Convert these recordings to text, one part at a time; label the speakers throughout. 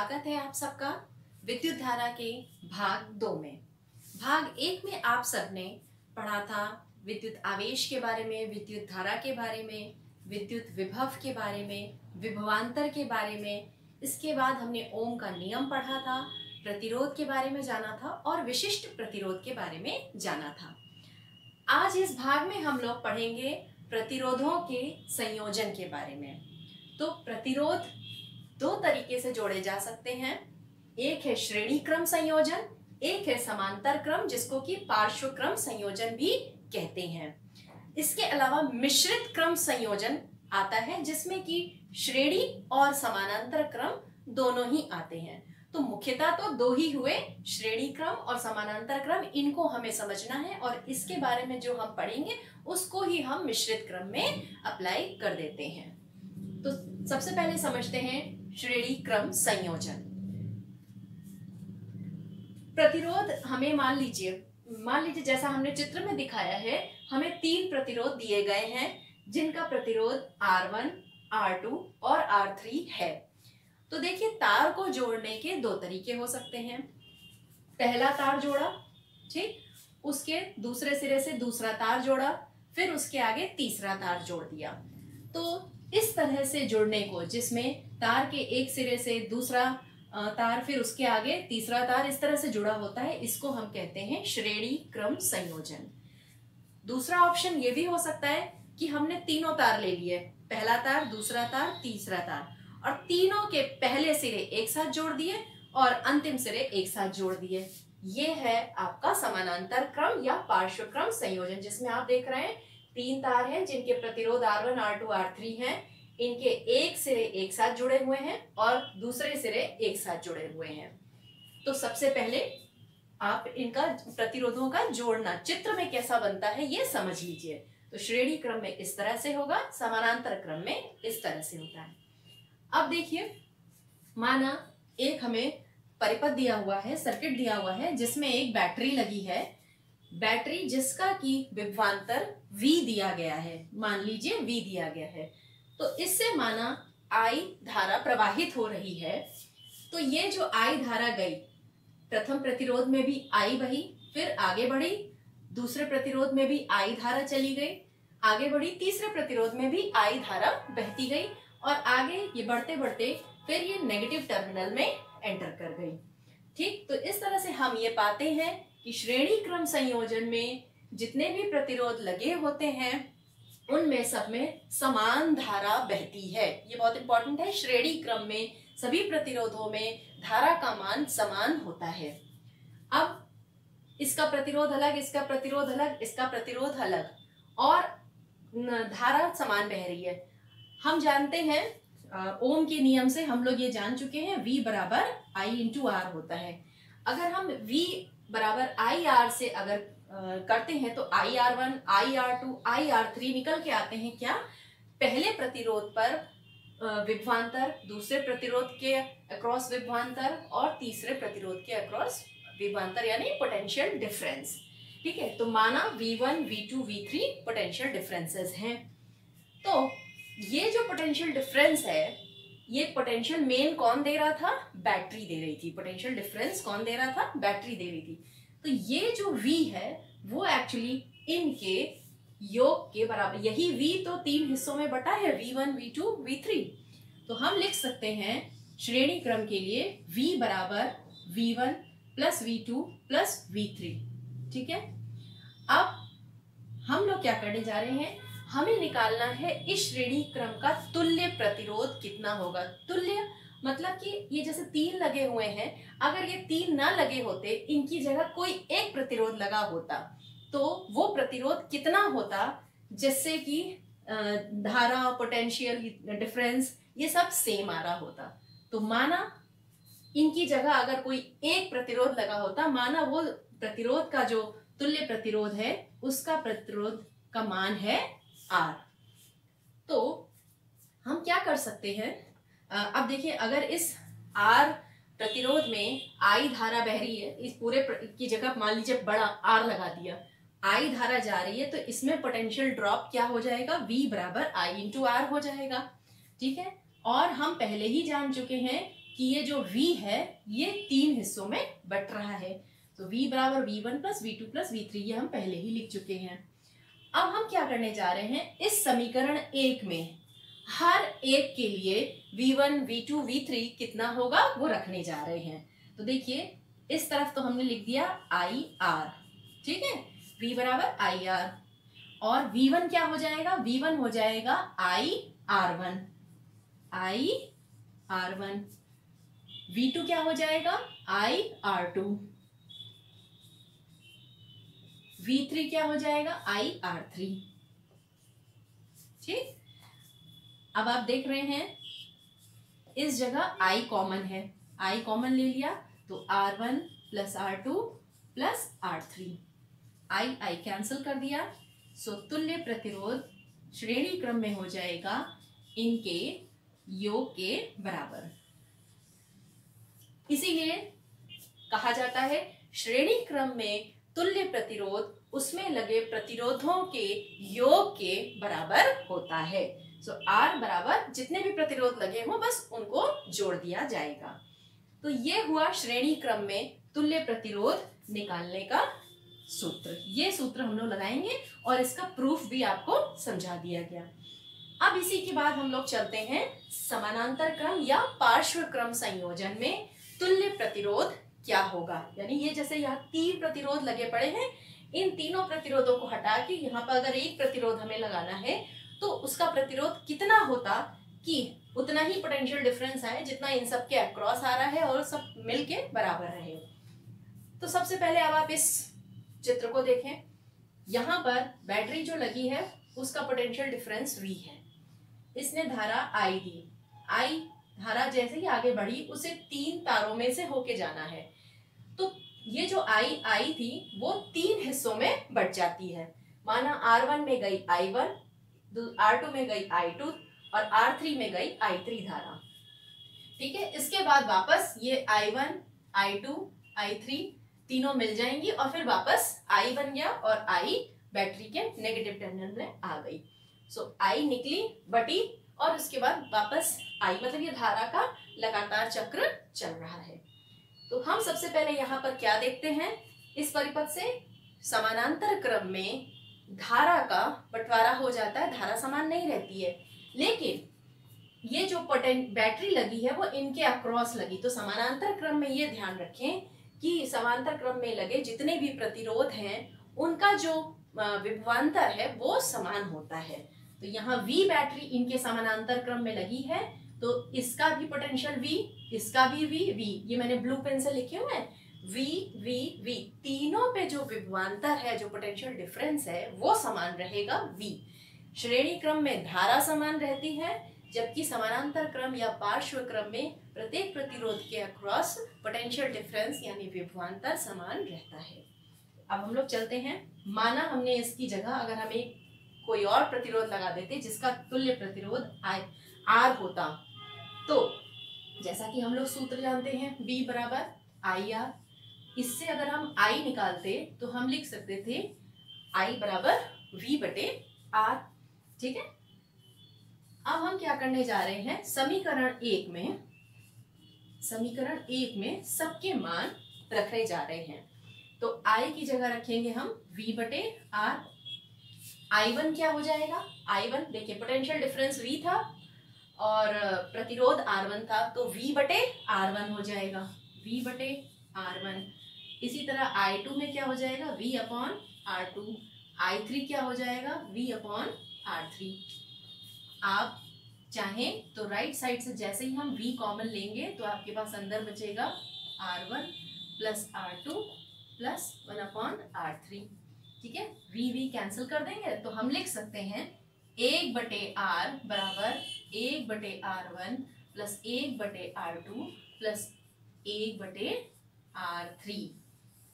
Speaker 1: स्वागत है आप सबका विद्युत धारा के भाग 2 में। भाग 1 में आप सबने पढ़ा था विद्युत आवेश के बारे में, विद्युत धारा के बारे में, विद्युत विभव के बारे में, विभवांतर के बारे में। इसके बाद हमने ओम का नियम पढ़ा था, प्रतिरोध के बारे में जाना था और विशिष्ट प्रतिरोध के बारे में जाना था। आज इस भाग में हम लोग पढ़ेंगे प्रतिरोधों के संयोजन के बारे में। तो प्रतिरोध दो तरीके से जोड़े जा सकते हैं। एक है श्रेणी क्रम संयोजन, एक है समांतर क्रम जिसको कि पार्श्व क्रम संयोजन भी कहते हैं। इसके अलावा मिश्रित क्रम संयोजन आता है जिसमें कि श्रेणी और समानांतर क्रम दोनों ही आते हैं। तो मुख्यतः तो दो ही हुए, श्रेणी क्रम और समानांतर क्रम, इनको हमें समझना है और इसके बारे में जो हम पढ़ेंगे उसको ही हम मिश्रित क्रम में अप्लाई कर देते हैं। तो सबसे पहले समझते हैं श्रेणी क्रम संयोजन। प्रतिरोध हमें मान लीजिए जैसा हमने चित्र में दिखाया है, हमें 3 प्रतिरोध दिए गए हैं जिनका प्रतिरोध R1, R2 और R3 है। तो देखिए, तार को जोड़ने के 2 तरीके हो सकते हैं। पहला तार जोड़ा, ठीक, उसके दूसरे सिरे से दूसरा तार जोड़ा, फिर उसके आगे तीसरा तार जोड़ दिया। तो इस तरह से जुड़ने को, जिसमें तार के एक सिरे से दूसरा तार, फिर उसके आगे तीसरा तार इस तरह से जुड़ा होता है, इसको हम कहते हैं श्रेणी क्रम संयोजन। दूसरा ऑप्शन ये भी हो सकता है कि हमने तीनों तार ले लिए, पहला तार, दूसरा तार, तीसरा तार, और तीनों के पहले सिरे एक साथ जोड़ दिए और अंतिम सिरे एक साथ जोड़ दिए। ये है आपका समानांतर क्रम या पार्श्व क्रम संयोजन, जिसमें आप देख रहे हैं 3 तार हैं जिनके प्रतिरोध R1, R2, R3 हैं। इनके एक सिरे एक साथ जुड़े हुए हैं और दूसरे सिरे एक साथ जुड़े हुए हैं। तो सबसे पहले आप इनका प्रतिरोधों का जोड़ना चित्र में कैसा बनता है ये समझ लीजिए। तो श्रेणी क्रम में इस तरह से होगा, समानांतर क्रम में इस तरह से होता है। अब देखिए, माना एक हमें परिपथ दिया हुआ है, सर्किट दिया हुआ है जिसमें एक बैटरी लगी है, बैटरी जिसका की विभवांतर V दिया गया है, मान लीजिए V दिया गया है। तो इससे माना I धारा प्रवाहित हो रही है। तो ये जो I धारा गई, प्रथम प्रतिरोध में भी I बही, फिर आगे बढ़ी, दूसरे प्रतिरोध में भी I धारा चली गई, आगे बढ़ी, तीसरे प्रतिरोध में भी I धारा बहती गई और आगे ये बढ़ते बढ़ते फिर ये नेगेटिव टर्मिनल में एंटर कर गई। ठीक, तो इस तरह से हम ये पाते हैं कि श्रेणी क्रम संयोजन में जितने भी प्रतिरोध लगे होते हैं उनमें सब में समान धारा बहती है। ये बहुत इंपॉर्टेंट है, श्रेणी क्रम में सभी प्रतिरोधों में धारा का मान समान होता है। अब इसका प्रतिरोध अलग, इसका प्रतिरोध अलग, इसका प्रतिरोध अलग और धारा समान बह रही है। हम जानते हैं ओम के नियम से, हम लोग ये जान चुके हैं V बराबर I इंटू R होता है। अगर हम V बराबर IR से अगर करते हैं तो IR1, IR2, IR3 निकल के आते हैं क्या? पहले प्रतिरोध पर विभवांतर, दूसरे प्रतिरोध के अक्रॉस विभवांतर और तीसरे प्रतिरोध के अक्रॉस विभवांतर, यानी पोटेंशियल डिफरेंस। ठीक है, तो माना V1, V2, V3 potential differences हैं। तो ये जो पोटेंशियल डिफरेंस है, ये पोटेंशियल मेन कौन दे रहा था? बैटरी दे रही थी। पोटेंशियल डिफरेंस कौन दे रहा था? बैटरी दे रही थी। तो ये जो V है वो एक्चुअली इनके योग के बराबर, यही V तो 3 हिस्सों में बटा है, V1, V2, V3। तो हम लिख सकते हैं श्रेणी क्रम के लिए V बराबर V1 plus V2 plus V3। ठीक है, अब हम लोग क्या करने जा रहे हैं? हमें निकालना है इस श्रेणी क्रम का तुल्य प्रतिरोध कितना होगा। तुल्य मतलब कि ये जैसे 3 लगे हुए हैं, अगर ये 3 ना लगे होते, इनकी जगह कोई एक प्रतिरोध लगा होता, तो वो प्रतिरोध कितना होता जिससे कि धारा, पोटेंशियल डिफरेंस ये सब सेम आ रहा होता। तो माना इनकी जगह अगर कोई एक प्रतिरोध लगा होता, माना वो प्रतिरोध का जो तुल्य प्रतिरोध है उसका प्रतिरोध का मान है R। तो हम क्या कर सकते हैं? अब देखिए, अगर इस R प्रतिरोध में I धारा बह रही है, इस पूरे की जगह मान लीजिए बड़ा R लगा दिया, I धारा जा रही है, तो इसमें पोटेंशियल ड्रॉप क्या हो जाएगा? V बराबर I इंटू R हो जाएगा। ठीक है, और हम पहले ही जान चुके हैं कि ये जो V है ये 3 हिस्सों में बट रहा है। तो V बराबर V1 plus V2 plus V3, ये हम पहले ही लिख चुके हैं। अब हम क्या करने जा रहे हैं, इस समीकरण 1 में हर एक के लिए V1, V2, V3 कितना होगा वो रखने जा रहे हैं। तो देखिए इस तरफ तो हमने लिख दिया IR, ठीक है, V बराबर IR, और V1 क्या हो जाएगा, V1 हो जाएगा IR1, IR1, V2 क्या हो जाएगा IR2, V3 क्या हो जाएगा IR3। ठीक, अब आप देख रहे हैं इस जगह I कॉमन है, I कॉमन ले लिया तो R1 plus R2 plus R3, I cancel कर दिया। सो तुल्य प्रतिरोध श्रेणी क्रम में हो जाएगा इनके योग के बराबर। इसीलिए कहा जाता है श्रेणी क्रम में तुल्य प्रतिरोध उसमें लगे प्रतिरोधों के योग के बराबर होता है। सो R बराबर जितने भी प्रतिरोध लगे हों बस उनको जोड़ दिया जाएगा। तो ये हुआ श्रेणी क्रम में तुल्य प्रतिरोध निकालने का सूत्र। ये सूत्र हम लोग लगाएंगे और इसका प्रूफ भी आपको समझा दिया गया। अब इसी के बाद हम लोग चलते हैं समानांतर क्रम या पार्श्व क्रम संयोजन में तुल्य प्रतिरोध क्या होगा। यानी ये जैसे यहाँ 3 प्रतिरोध लगे पड़े हैं, इन तीनों प्रतिरोधों को हटा के यहाँ पर अगर एक प्रतिरोध हमें लगाना है तो उसका प्रतिरोध कितना होता कि उतना ही पोटेंशियल डिफरेंस आए जितना इन सब के अक्रॉस आ रहा है और सब मिलके बराबर रहे। तो सबसे पहले अब आप इस चित्र को देखें, यहाँ पर बैटरी जो लगी है उसका पोटेंशियल डिफरेंस V है, इसने धारा I दी, I धारा जैसे ही आगे बढ़ी उसे 3 तारों में से होके जाना है। तो ये जो I थी वो 3 हिस्सों में बट जाती है। माना R1 में गई I1, R2 में गई I2 और R3 में गई I3 धारा। ठीक है, इसके बाद वापस ये I1, I2, I3 तीनों मिल जाएंगी और फिर वापस I बन गया और I बैटरी के नेगेटिव टर्मिनल में आ गई। सो I निकली बटी और उसके बाद वापस I, मतलब ये धारा का लगातार चक्र चल रहा है। तो हम सबसे पहले यहाँ पर क्या देखते हैं, इस परिपथ से समानांतर क्रम में धारा का बंटवारा हो जाता है, धारा समान नहीं रहती है, लेकिन ये जो बैटरी लगी है वो इनके अक्रॉस लगी। तो समानांतर क्रम में ये ध्यान रखें कि समांतर क्रम में लगे जितने भी प्रतिरोध हैं उनका जो विभवांतर है वो समान होता है। तो यहाँ V बैटरी इनके समानांतर क्रम में लगी है तो इसका भी पोटेंशियल V, इसका भी V, ये मैंने ब्लू पेन से लिखे हुए हैं, V, तीनों पे जो विभवांतर है, जो पोटेंशियल डिफरेंस है वो समान रहेगा V। श्रेणी क्रम में धारा समान रहती है, जबकि समानांतर क्रम या पार्श्व क्रम में प्रत्येक प्रतिरोध के अक्रॉस पोटेंशियल डिफरेंस यानी विभवांतर समान रहता है। अब हम लोग चलते हैं, माना हमने इसकी जगह अगर हमें कोई और प्रतिरोध लगा देते जिसका तुल्य प्रतिरोध R होता, तो जैसा कि हम लोग सूत्र जानते हैं V बराबर IR, इससे अगर हम I निकालते तो हम लिख सकते थे I बराबर V बटे R। ठीक है, अब हम क्या करने जा रहे हैं, समीकरण 1 में सबके मान रखने जा रहे हैं। तो I की जगह रखेंगे हम V बटे R। I1 क्या हो जाएगा, I1 देखिए पोटेंशियल डिफरेंस V था और प्रतिरोध R1 था तो V बटे R1 हो जाएगा, V बटे R1। इसी तरह I2 में क्या हो जाएगा, V अपॉन R2। I3 क्या हो जाएगा, V अपॉन R3। आप चाहें तो राइट साइड से जैसे ही हम V कॉमन लेंगे तो आपके पास अंदर बचेगा R1 plus R2 plus 1 upon R3। ठीक है, V कैंसिल कर देंगे तो हम लिख सकते हैं 1 बटे R बराबर 1 बटे R1 प्लस 1 बटे R2 प्लस 1 बटे R3।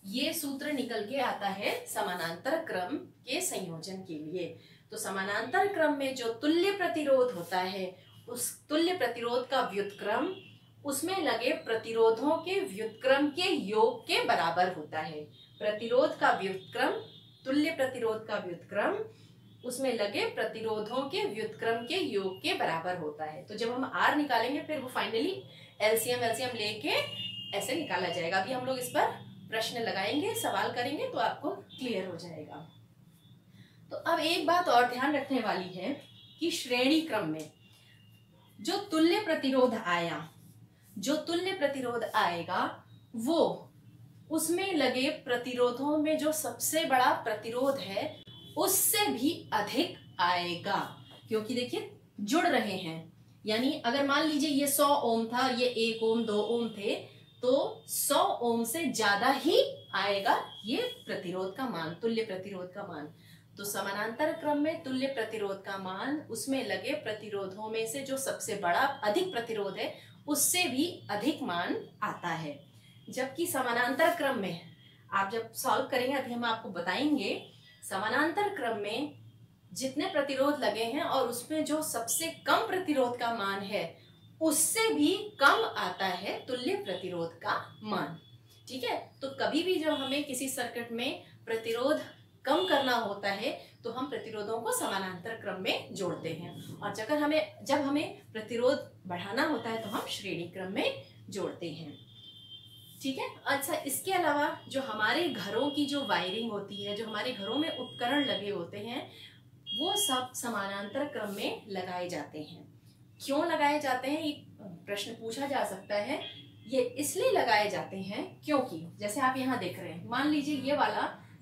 Speaker 1: ये सूत्र निकल के आता है समानांतर क्रम के संयोजन के लिए। तो समानांतर क्रम में जो तुल्य प्रतिरोध होता है उस तुल्य प्रतिरोध का व्युत्क्रम उसमें लगे प्रतिरोधों के व्युत्क्रम के योग के बराबर होता है। प्रतिरोध का व्युत्क्रम, तुल्य प्रतिरोध का व्युत्क्रम उसमें लगे प्रतिरोधों के व्युत्क्रम के योग के बराबर होता है। तो जब हम R निकालेंगे फिर वो फाइनली एलसीएम लेके ऐसे निकाला जाएगा। अभी हम लोग इस पर प्रश्न लगाएंगे, सवाल करेंगे तो आपको क्लियर हो जाएगा। तो अब एक बात और ध्यान रखने वाली है कि श्रेणी क्रम में जो तुल्य प्रतिरोध आएगा वो उसमें लगे प्रतिरोधों में जो सबसे बड़ा प्रतिरोध है उससे भी अधिक आएगा, क्योंकि देखिए जुड़ रहे हैं। यानी अगर मान लीजिए ये 100 ओम था, ये 1 ओम 2 ओम थे, तो 100 ओम से ज्यादा ही आएगा ये प्रतिरोध का मान, तुल्य प्रतिरोध का मान। तो समानांतर क्रम में तुल्य प्रतिरोध का मान उसमें लगे प्रतिरोधों में से जो सबसे बड़ा अधिक प्रतिरोध है उससे भी अधिक मान आता है। जबकि समानांतर क्रम में आप जब सॉल्व करेंगे, अभी हम आपको बताएंगे, समानांतर क्रम में जितने प्रतिरोध लगे हैं और उसमें जो सबसे कम प्रतिरोध का मान है उससे भी कम आता है तुल्य प्रतिरोध का मान। ठीक है, तो कभी भी जब हमें किसी सर्किट में प्रतिरोध कम करना होता है तो हम प्रतिरोधों को समानांतर क्रम में जोड़ते हैं, और जब हमें प्रतिरोध बढ़ाना होता है तो हम श्रेणी क्रम में जोड़ते हैं। ठीक है। अच्छा, इसके अलावा जो हमारे घरों की जो वायरिंग होती है, जो हमारे घरों में उपकरण लगे होते हैं, वो सब समानांतर क्रम में लगाए जाते हैं। क्यों लगाए जाते हैं, ये प्रश्न पूछा जा सकता है। ये इसलिए लगाए जाते हैं क्योंकि जैसे आप यहाँ देख रहे हैं, मान लीजिए ये वाला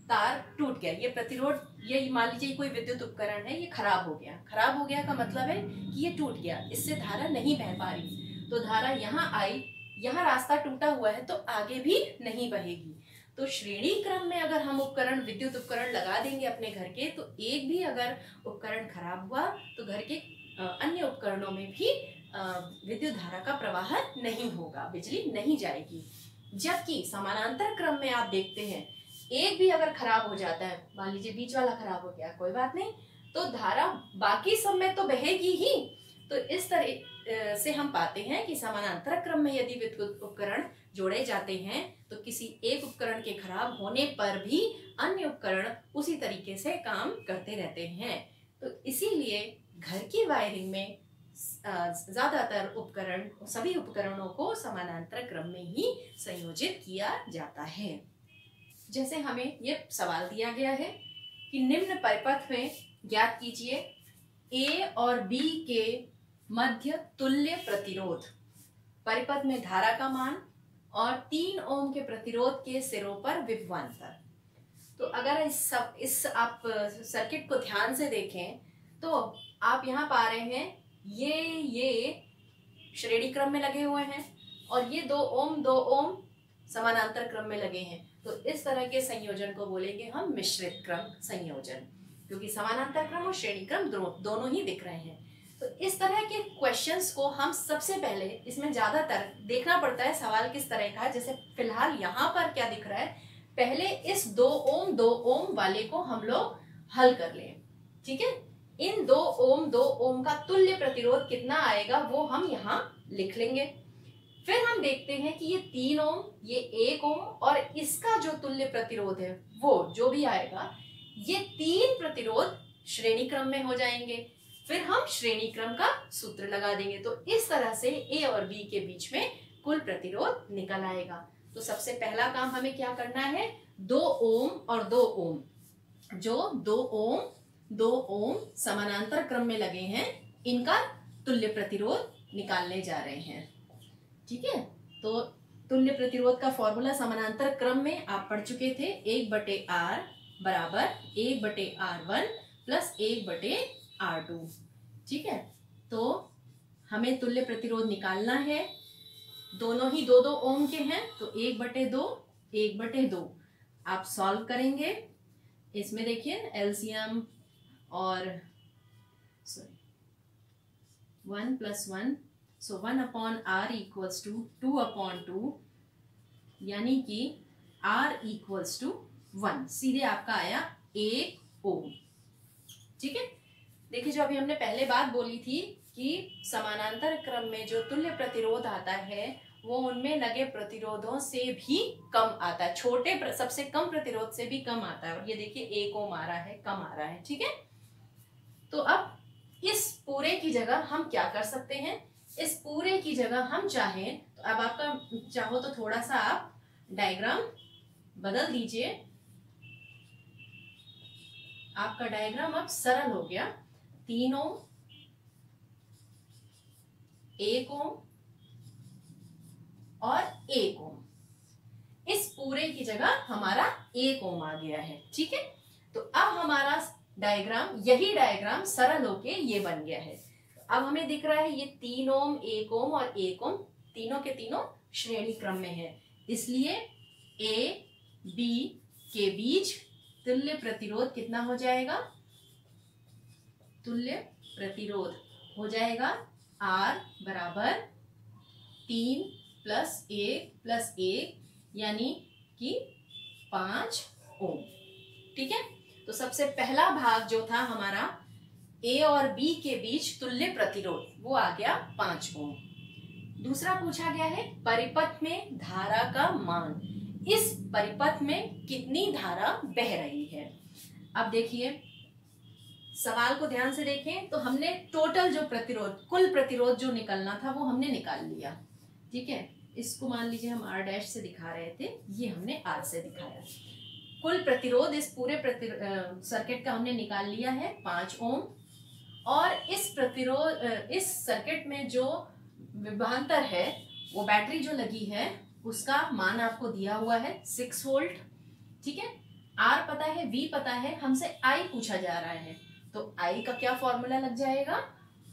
Speaker 1: तार टूट गया, ये प्रतिरोध, ये मान लीजिए कोई विद्युत उपकरण है, ये खराब हो गया का मतलब है कि ये टूट गया, इससे धारा नहीं बह पा रही। तो धारा यहाँ आई, यहाँ रास्ता टूटा हुआ है तो आगे भी नहीं बहेगी। तो श्रेणी क्रम में अगर हम विद्युत उपकरण लगा देंगे अपने घर के, तो एक भी अगर उपकरण खराब हुआ तो घर के अन्य उपकरणों में भी विद्युत धारा का प्रवाह नहीं होगा, बिजली नहीं जाएगी। जबकि समानांतर क्रम में आप देखते हैं, एक भी अगर खराब हो जाता है, मान लीजिए बीच वाला खराब हो गया, कोई बात नहीं, तो धारा बाकी सब में तो बहेगी ही। तो इस तरह से हम पाते हैं कि समानांतर क्रम में यदि विद्युत उपकरण जोड़े जाते हैं तो किसी एक उपकरण के खराब होने पर भी अन्य उपकरण उसी तरीके से काम करते रहते हैं। तो इसीलिए घर की वायरिंग में ज्यादातर सभी उपकरणों को समानांतर क्रम में ही संयोजित किया जाता है। जैसे हमें ये सवाल दिया गया है कि निम्न परिपथ में ज्ञात कीजिए A और B के मध्य तुल्य प्रतिरोध, परिपथ में धारा का मान और 3 ओम के प्रतिरोध के सिरों पर विभवांतर। तो अगर इस आप सर्किट को ध्यान से देखें तो आप यहाँ पा रहे हैं ये श्रेणी क्रम में लगे हुए हैं और ये 2 ओम समानांतर क्रम में लगे हैं। तो इस तरह के संयोजन को बोलेंगे हम मिश्रित क्रम संयोजन, क्योंकि समानांतर क्रम और श्रेणी क्रम दोनों ही दिख रहे हैं। तो इस तरह के क्वेश्चंस को हम सबसे पहले, इसमें ज्यादातर देखना पड़ता है सवाल किस तरह का है। जैसे फिलहाल यहाँ पर क्या दिख रहा है, पहले इस 2 ओम वाले को हम लोग हल कर लें। ठीक है, इन 2 ओम का तुल्य प्रतिरोध कितना आएगा वो हम यहाँ लिख लेंगे। फिर हम देखते हैं कि ये 3 ओम, ये 1 ओम और इसका जो तुल्य प्रतिरोध है वो जो भी आएगा, ये 3 प्रतिरोध श्रेणी क्रम में हो जाएंगे। फिर हम श्रेणी क्रम का सूत्र लगा देंगे। तो इस तरह से A और B के बीच में कुल प्रतिरोध निकल आएगा। तो सबसे पहला काम हमें क्या करना है, 2 ओम और 2 ओम, जो 2 ओम समानांतर क्रम में लगे हैं, इनका तुल्य प्रतिरोध निकालने जा रहे हैं। ठीक है, तो तुल्य प्रतिरोध का फॉर्मूला समानांतर क्रम में आप पढ़ चुके थे, 1/R बराबर 1/R1 प्लस 1/R2। ठीक है, तो हमें तुल्य प्रतिरोध निकालना है, दोनों ही 2 ओम के हैं, तो 1/2 आप सॉल्व करेंगे। इसमें देखिए एलसीएम और 1 + 1, सो 1/R = 2/2, यानी कि R = 1, सीधे आपका आया 1 ओम। ठीक है, देखिए जो अभी हमने पहले बात बोली थी कि समानांतर क्रम में जो तुल्य प्रतिरोध आता है वो उनमें लगे प्रतिरोधों से भी कम आता है, सबसे कम प्रतिरोध से भी कम आता है। और ये देखिए 1 ओम आ रहा है, कम आ रहा है। ठीक है, तो अब इस पूरे की जगह हम क्या कर सकते हैं, इस पूरे की जगह हम चाहें तो अब आपका चाहो तो थोड़ा सा आप डायग्राम बदल दीजिए। आपका डायग्राम अब सरल हो गया। 3 ओम, 1 ओम और 1 ओम, इस पूरे की जगह हमारा 1 ओम आ गया है। ठीक है, तो अब हमारा डायग्राम, यही डायग्राम सरल होके ये बन गया है। अब हमें दिख रहा है ये 3 ओम, 1 ओम और 1 ओम तीनों के तीनों श्रेणी क्रम में है, इसलिए ए बी के बीच तुल्य प्रतिरोध कितना हो जाएगा, तुल्य प्रतिरोध हो जाएगा R बराबर 3 + 1 + 1 यानी कि 5 ओम। ठीक है, तो सबसे पहला भाग जो था हमारा ए और बी के बीच तुल्य प्रतिरोध, वो आ गया 5 ओम। दूसरा पूछा गया है परिपथ में धारा का मान, इस परिपथ में कितनी धारा बह रही है। अब देखिए सवाल को ध्यान से देखें तो हमने टोटल जो प्रतिरोध, कुल प्रतिरोध जो निकलना था वो हमने निकाल लिया। ठीक है, इसको मान लीजिए हम R' से दिखा रहे थे, ये हमने R से दिखाया। कुल प्रतिरोध इस पूरे सर्किट का हमने निकाल लिया है 5 ओम, और इस प्रतिरोध, इस सर्किट में जो विभवांतर है, वो बैटरी जो लगी है उसका मान आपको दिया हुआ है 6 वोल्ट। ठीक है, R पता है, V पता है, हमसे I पूछा जा रहा है, तो I का क्या फॉर्मूला लग जाएगा,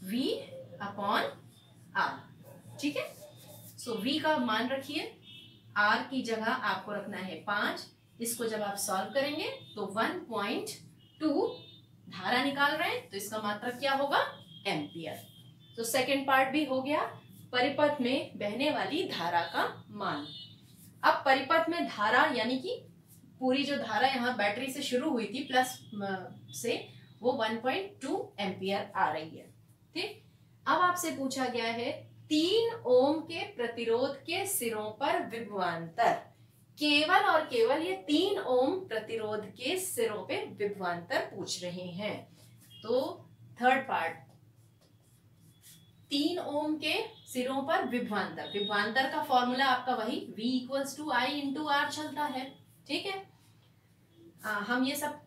Speaker 1: V/R। ठीक है, सो V का मान रखिए, R की जगह आपको रखना है 5। इसको जब आप सॉल्व करेंगे तो 1.2 धारा निकाल रहे हैं, तो इसका मात्रक क्या होगा, एम्पियर। तो सेकंड पार्ट भी हो गया, परिपथ में बहने वाली धारा का मान। अब परिपथ में धारा यानी कि पूरी जो धारा यहाँ बैटरी से शुरू हुई थी प्लस से, वो 1.2 एम्पियर आ रही है। ठीक, अब आपसे पूछा गया है 3 ओम के प्रतिरोध के सिरों पर विभवांतर, केवल और केवल ये 3 ओम प्रतिरोध के सिरों पे विभवांतर पूछ रहे हैं। तो थर्ड पार्ट, 3 ओम के सिरों पर विभवांतर, विभवांतर का फॉर्मूला आपका वही V = I × R चलता है। ठीक है, हम ये सब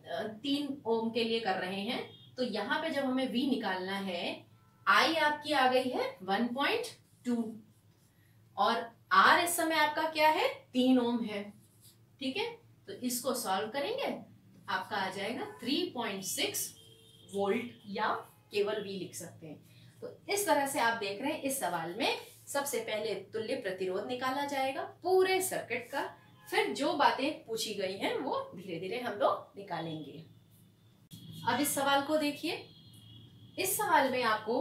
Speaker 1: 3 ओम के लिए कर रहे हैं, तो यहाँ पे जब हमें V निकालना है, I आपकी आ गई है 1.2 और R इस समय आपका क्या है, 3 ओम है। ठीक है, तो इसको सॉल्व करेंगे आपका आ जाएगा 3.6 वोल्ट, या केवल V लिख सकते हैं। तो इस तरह से आप देख रहे हैं इस सवाल में सबसे पहले तुल्य प्रतिरोध निकाला जाएगा पूरे सर्किट का, फिर जो बातें पूछी गई हैं वो धीरे धीरे हम लोग निकालेंगे। अब इस सवाल को देखिए, इस सवाल में आपको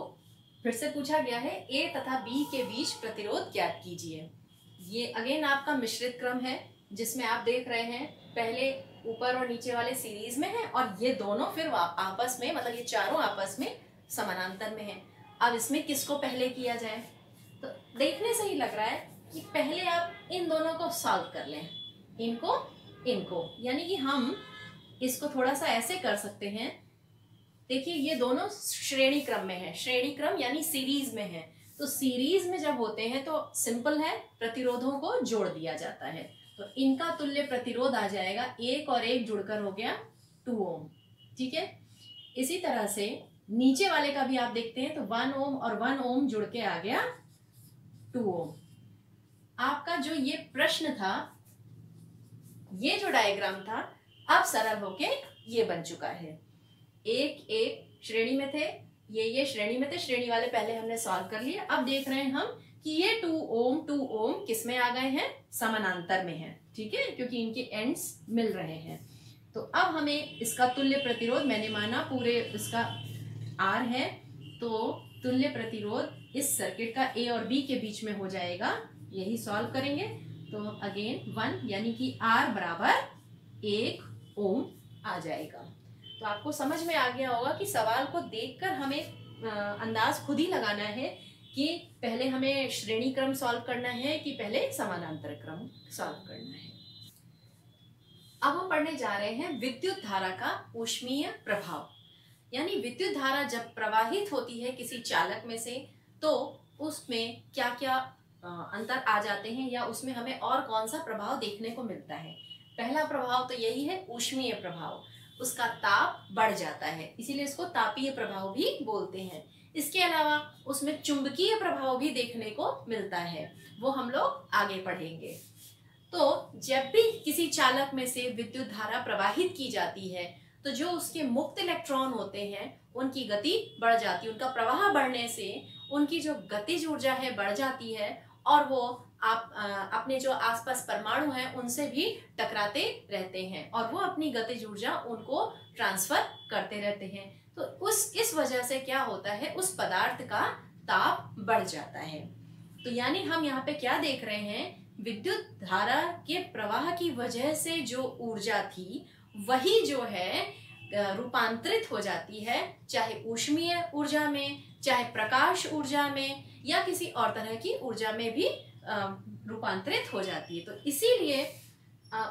Speaker 1: फिर से पूछा गया है A तथा B के बीच प्रतिरोध ज्ञात कीजिए। ये अगेन आपका मिश्रित क्रम है, जिसमें आप देख रहे हैं पहले ऊपर और नीचे वाले सीरीज में है, और ये दोनों फिर आपस में, मतलब ये चारों आपस में समानांतर में है। अब इसमें किसको पहले किया जाए, तो देखने से ही लग रहा है कि पहले आप इन दोनों को सॉल्व कर लें, इनको, यानी कि हम इसको थोड़ा सा ऐसे कर सकते हैं। देखिए ये दोनों श्रेणी क्रम में है, श्रेणी क्रम यानी सीरीज में है, तो सीरीज में जब होते हैं तो सिंपल है, प्रतिरोधों को जोड़ दिया जाता है, तो इनका तुल्य प्रतिरोध आ जाएगा 1 और 1 जुड़कर हो गया 2 ओम। ठीक है, इसी तरह से नीचे वाले का भी आप देखते हैं तो 1 ओम और 1 ओम जुड़ के आ गया 2 ओम। आपका जो ये प्रश्न था, ये जो डायग्राम था, अब सरल होके ये बन चुका है। एक श्रेणी में थे, ये श्रेणी में थे, श्रेणी वाले पहले हमने सॉल्व कर लिए। अब देख रहे हैं हम कि ये 2 ओम किस में आ गए हैं, समानांतर में है। ठीक है, क्योंकि इनके एंड्स मिल रहे हैं। तो अब हमें इसका तुल्य प्रतिरोध, मैंने माना पूरे इसका R है, तो तुल्य प्रतिरोध इस सर्किट का A और B के बीच में हो जाएगा। यही सॉल्व करेंगे तो अगेन 1 यानी कि R बराबर 1 ओम आ जाएगा। तो आपको समझ में आ गया होगा कि सवाल को देखकर हमें अंदाज खुद ही लगाना है कि पहले हमें श्रेणी क्रम सॉल्व करना है कि पहले समानांतर क्रम सॉल्व करना है। अब हम पढ़ने जा रहे हैं विद्युत धारा का ऊष्मीय प्रभाव। यानी विद्युत धारा जब प्रवाहित होती है किसी चालक में से तो उसमें क्या क्या अंतर आ जाते हैं या उसमें हमें और कौन सा प्रभाव देखने को मिलता है। पहला प्रभाव तो यही है ऊष्मीय प्रभाव, उसका ताप बढ़ जाता है, इसीलिए इसको तापीय प्रभाव भी बोलते हैं। इसके अलावा उसमें चुंबकीय प्रभाव भी देखने को मिलता है, वो हम लोग आगे पढ़ेंगे। तो जब भी किसी चालक में से विद्युत धारा प्रवाहित की जाती है तो जो उसके मुक्त इलेक्ट्रॉन होते हैं उनकी गति बढ़ जाती है, उनका प्रवाह बढ़ने से उनकी जो गतिज ऊर्जा है बढ़ जाती है और वो अपने जो आसपास परमाणु हैं उनसे भी टकराते रहते हैं और वो अपनी गतिज ऊर्जा उनको ट्रांसफर करते रहते हैं। तो इस वजह से क्या होता है, उस पदार्थ का ताप बढ़ जाता है। तो यानी हम यहाँ पे क्या देख रहे हैं, विद्युत धारा के प्रवाह की वजह से जो ऊर्जा थी वही जो है रूपांतरित हो जाती है, चाहे ऊष्मीय ऊर्जा में, चाहे प्रकाश ऊर्जा में या किसी और तरह की ऊर्जा में भी रूपांतरित हो जाती है। तो इसीलिए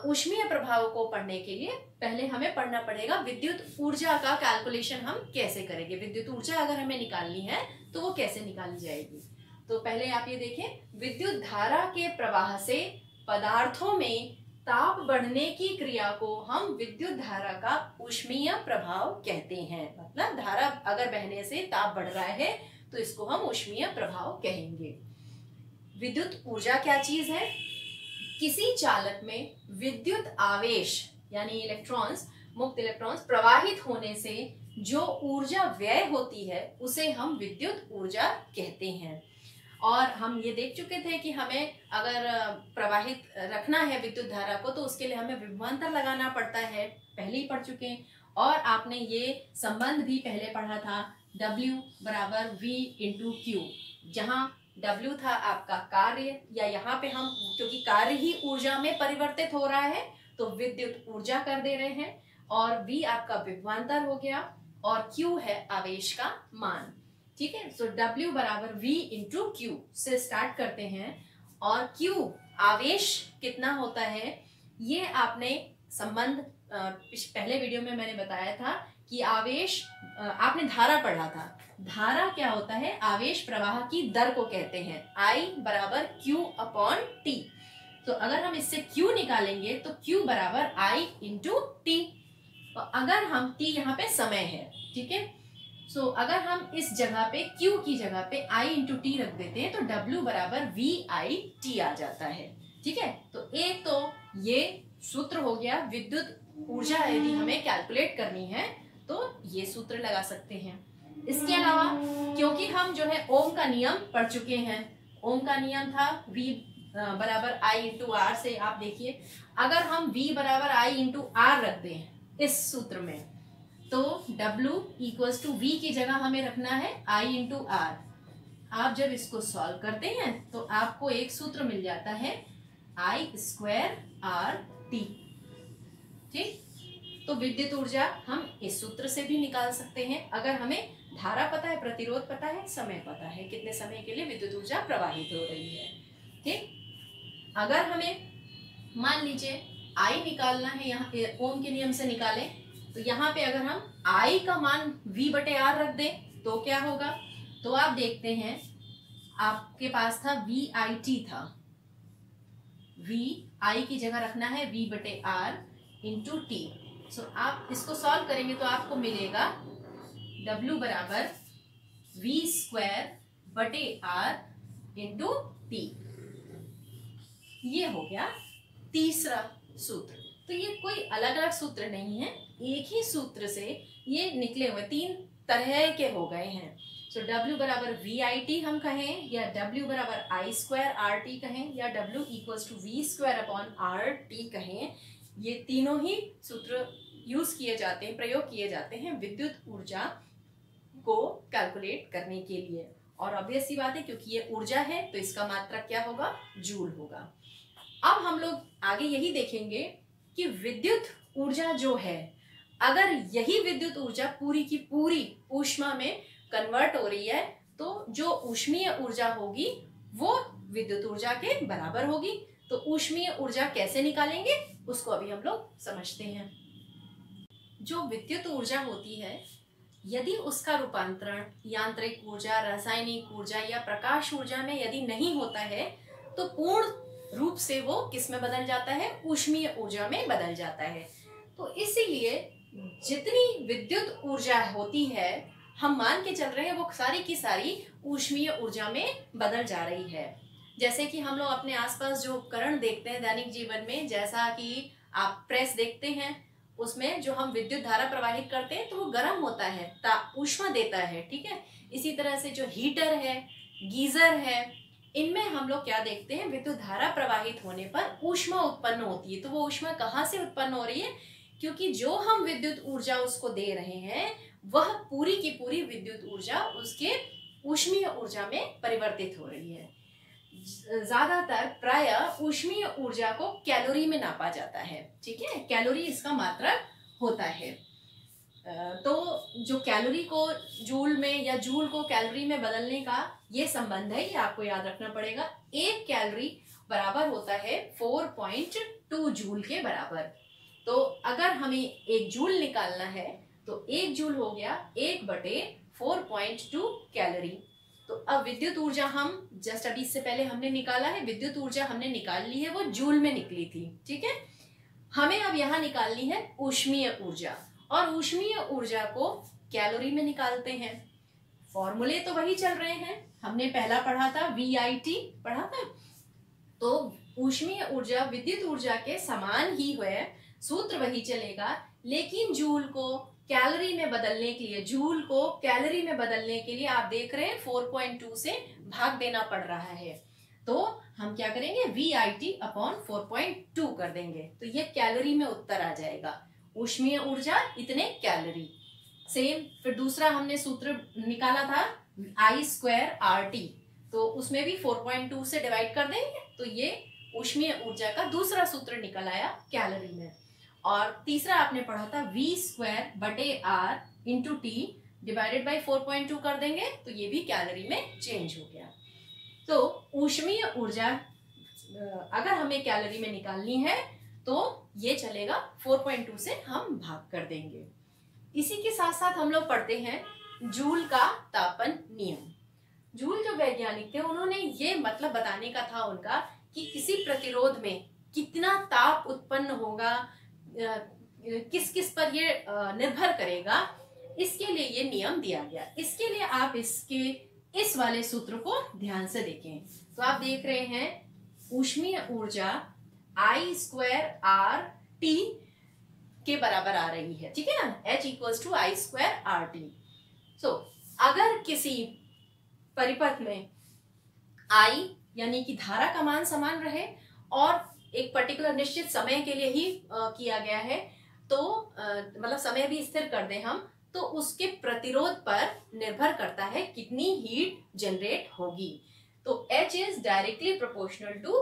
Speaker 1: ऊष्मीय प्रभाव को पढ़ने के लिए पहले हमें पढ़ना पड़ेगा विद्युत ऊर्जा का कैलकुलेशन हम कैसे करेंगे, विद्युत ऊर्जा अगर हमें निकालनी है तो वो कैसे निकाली जाएगी। तो पहले आप ये देखें, विद्युत धारा के प्रवाह से पदार्थों में ताप बढ़ने की क्रिया को हम विद्युत धारा का ऊष्मीय प्रभाव कहते हैं। मतलब धारा अगर बहने से ताप बढ़ रहा है तो इसको हम ऊष्मीय प्रभाव कहेंगे। विद्युत ऊर्जा क्या चीज है, किसी चालक में विद्युत आवेश यानी इलेक्ट्रॉन्स, मुक्त इलेक्ट्रॉन्स प्रवाहित होने से जो ऊर्जा व्यय होती है उसे हम विद्युत ऊर्जा कहते हैं। और हम ये देख चुके थे कि हमें अगर प्रवाहित रखना है विद्युत धारा को तो उसके लिए हमें विभवांतर लगाना पड़ता है, पहले ही पढ़ चुके हैं। और आपने ये संबंध भी पहले पढ़ा था, W बराबर V इंटू Q, जहाँ W था आपका कार्य, या यहाँ पे हम क्योंकि कार्य ही ऊर्जा में परिवर्तित हो रहा है तो विद्युत ऊर्जा कर दे रहे हैं, और V आपका विभवांतर हो गया और Q है आवेश का मान। ठीक है, सो W बराबर V इंटू Q से स्टार्ट करते हैं। और Q आवेश कितना होता है ये आपने संबंध पहले वीडियो में मैंने बताया था कि आवेश, आपने धारा पढ़ा था, धारा क्या होता है, आवेश प्रवाह की दर को कहते हैं, I बराबर Q अपॉन T। तो अगर हम इससे Q निकालेंगे तो Q बराबर I इंटू T। अगर हम T यहाँ पे समय है, ठीक है, सो अगर हम इस जगह पे Q की जगह पे I इंटू टी रख देते हैं तो W बराबर VIT आ जाता है। ठीक है, तो एक तो ये सूत्र हो गया, विद्युत ऊर्जा यदि हमें कैलकुलेट करनी है तो ये सूत्र लगा सकते हैं। इसके अलावा क्योंकि हम जो है ओम का नियम पढ़ चुके हैं, ओम का नियम था V बराबर I इंटू आर से, आप देखिए अगर हम V बराबर I इंटू आर रख दें इस सूत्र में तो W इक्वल्स टू V की जगह हमें रखना है I इंटू आर। आप जब इसको सॉल्व करते हैं तो आपको एक सूत्र मिल जाता है I स्क्वायर आर टी। ठीक, तो विद्युत ऊर्जा हम इस सूत्र से भी निकाल सकते हैं अगर हमें धारा पता है, प्रतिरोध पता है, समय पता है, कितने समय के लिए विद्युत ऊर्जा प्रवाहित हो रही है। ठीक, अगर हमें मान लीजिए I निकालना है, यहाँ ओम के नियम से निकालें तो यहाँ पे अगर हम I का मान V बटे R रख दें तो क्या होगा, तो आप देखते हैं आपके पास था VIT था, V I की जगह रखना है V बटे R इंटू टी। सो आप इसको सॉल्व करेंगे तो आपको मिलेगा W बराबर V स्क्वायर बटे R इंटू टी। ये हो गया तीसरा सूत्र। तो ये कोई अलग अलग सूत्र नहीं है, एक ही सूत्र से ये निकले हुए तीन तरह के हो गए हैं। सो W बराबर VIT हम कहें या W बराबर I स्क्वायर RT कहें या W equals to V square upon RT कहें, ये तीनों ही सूत्र यूज किए जाते हैं, प्रयोग किए जाते हैं विद्युत ऊर्जा को कैलकुलेट करने के लिए। और ऑब्वियस सी बात है क्योंकि ये ऊर्जा है तो इसका मात्रक क्या होगा, जूल होगा। अब हम लोग आगे यही देखेंगे कि विद्युत ऊर्जा जो है, अगर यही विद्युत ऊर्जा पूरी की पूरी ऊष्मा में कन्वर्ट हो रही है तो जो ऊष्मीय ऊर्जा होगी वो विद्युत ऊर्जा के बराबर होगी। तो ऊष्मीय ऊर्जा कैसे निकालेंगे उसको अभी हम लोग समझते हैं। जो विद्युत ऊर्जा होती है यदि उसका रूपांतरण यांत्रिक ऊर्जा, रासायनिक ऊर्जा या प्रकाश ऊर्जा में यदि नहीं होता है तो पूर्ण रूप से वो किस में बदल जाता है? ऊष्मीय ऊर्जा में बदल जाता है। तो इसीलिए जितनी विद्युत ऊर्जा होती है हम मान के चल रहे हैं वो सारी की सारी ऊष्मीय ऊर्जा में बदल जा रही है। जैसे कि हम लोग अपने आसपास जो उपकरण देखते हैं दैनिक जीवन में, जैसा कि आप प्रेस देखते हैं, उसमें जो हम विद्युत धारा प्रवाहित करते हैं तो वो गर्म होता है, ऊष्मा देता है, ठीक है। इसी तरह से जो हीटर है, गीजर है, इनमें हम लोग क्या देखते हैं? विद्युत धारा प्रवाहित होने पर ऊष्मा उत्पन्न होती है। तो वो ऊष्मा कहाँ से उत्पन्न हो रही है? क्योंकि जो हम विद्युत ऊर्जा उसको दे रहे हैं वह पूरी की पूरी विद्युत ऊर्जा उसके ऊष्मीय ऊर्जा में परिवर्तित हो रही है। ज्यादातर प्रायः ऊष्मीय ऊर्जा को कैलोरी में नापा जाता है, ठीक है। कैलोरी इसका मात्रक होता है। तो जो कैलोरी को जूल में या जूल को कैलोरी में बदलने का ये संबंध है, ये आपको याद रखना पड़ेगा। एक कैलोरी बराबर होता है 4.2 जूल के बराबर। तो अगर हमें एक जूल निकालना है तो एक जूल हो गया 1/4.2 कैलोरी। तो अब विद्युत ऊर्जा हम जस्ट अभी इससे पहले हमने निकाला है, विद्युत ऊर्जा हमने निकाल ली है, वो जूल में निकली थी, ठीक है। हमें अब यहाँ निकालनी है ऊष्मीय ऊर्जा, और ऊष्मीय ऊर्जा को कैलोरी में निकालते हैं। फॉर्मूले तो वही चल रहे हैं, हमने पहला पढ़ा था, VIT पढ़ा था। तो ऊष्मीय ऊर्जा विद्युत ऊर्जा के समान ही है, सूत्र वही चलेगा, लेकिन जूल को कैलोरी में बदलने के लिए, जूल को कैलोरी में बदलने के लिए आप देख रहे हैं 4.2 से भाग देना पड़ रहा है। तो हम क्या करेंगे? VIT/4.2 कर देंगे, तो ये कैलोरी में उत्तर आ जाएगा। ऊष्मीय ऊर्जा इतने कैलोरी। सेम फिर दूसरा हमने सूत्र निकाला था I²RT, तो उसमें भी 4.2 से डिवाइड कर देंगे, तो ये ऊष्मीय ऊर्जा का दूसरा सूत्र निकल आया कैलोरी में। और तीसरा आपने पढ़ा था V²/R × T डिवाइडेड बाई 4.2 कर देंगे, तो ये भी कैलोरी में चेंज हो गया। तो ऊष्मीय ऊर्जा अगर हमें कैलोरी में निकालनी है तो ये चलेगा, 4.2 से हम भाग कर देंगे। इसी के साथ साथ हम लोग पढ़ते हैं जूल का तापन नियम। जूल जो वैज्ञानिक थे उन्होंने ये मतलब बताने का था उनका कि किसी प्रतिरोध में कितना ताप उत्पन्न होगा, किस किस पर ये निर्भर करेगा, इसके लिए ये नियम दिया गया। इसके लिए आप इस वाले सूत्र को ध्यान से देखें। तो आप देख रहे हैं ऊष्मीय ऊर्जा I²RT के बराबर आ रही है, ठीक है ना, H=I²RT। सो अगर किसी परिपथ में I यानी कि धारा का मान समान रहे और एक पर्टिकुलर निश्चित समय के लिए ही किया गया है, तो मतलब समय भी स्थिर कर दें हम, तो उसके प्रतिरोध पर निर्भर करता है कितनी हीट जनरेट होगी। तो H is directly proportional to